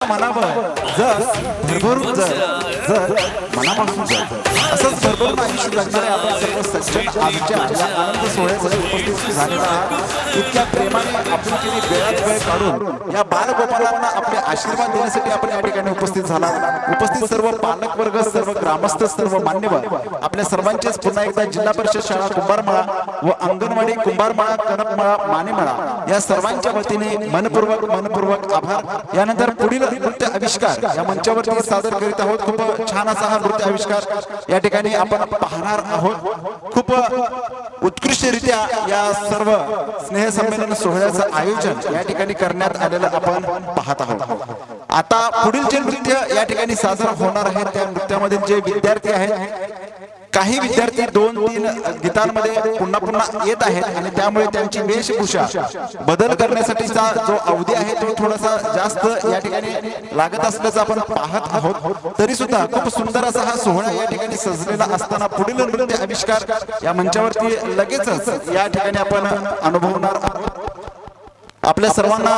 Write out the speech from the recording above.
म्हणावं जर भरभरून जर मनापासून जर असंच भरभरून आयुष्य जगणारे आपण सर्व सज्जन आमच्या या आनंद सोहळ्यासाठी उपस्थित झालेला आहात। इतक्या प्रेमाने आपुलकीने वेळात वेळ काढून या बालगोपालांना आपले आशीर्वाद देण्यासाठी आपण या ठिकाणी उपस्थित झाला। उपस्थित सर्व पालक वर्ग, सर्व ग्रामस्थ, सर्व मान्यवर, आपल्या सर्वांचेच पुन्हा एकदा जिल्हा परिषद शाळा कुंभारमळा व अंगणवाडी कुंभारमळा, कनकमळा, मानेमळा या सर्वांच्या वतीने मनपूर्वक आभार। यानंतर पुढील नृत्य आविष्कार या मंचावरती सादर करीत आहोत। खूप छान असा हा नृत्य आविष्कार या ठिकाणी आपण पाहणार आहोत। खूप उत्कृष्टरित्या या सर्व स्नेह संमेलन सोहळ्याचं आयोजन या ठिकाणी करण्यात आलेलं आपण पाहत आहोत। आता पुढील जे नृत्य या ठिकाणी सादर होणार आहे त्या नृत्यामध्ये जे विद्यार्थी आहेत, काही विद्यार्थी 2-3 गीतांमध्ये पुन्हा येत आहेत आणि त्यामुळे त्यांची वेशभूषा बदल करण्यासाठीचा जो अवधी आहे तो थोडासा जास्त या ठिकाणी लागत असल्याचं आपण पाहत आहोत। तरी सुद्धा खूप सुंदर असा हा सोहळा या ठिकाणी सजलेला असताना पुढील नृत्य आविष्कार या मंचावरती लगेचच या ठिकाणी आपण अनुभवणार आहोत। आपल्या सर्वांना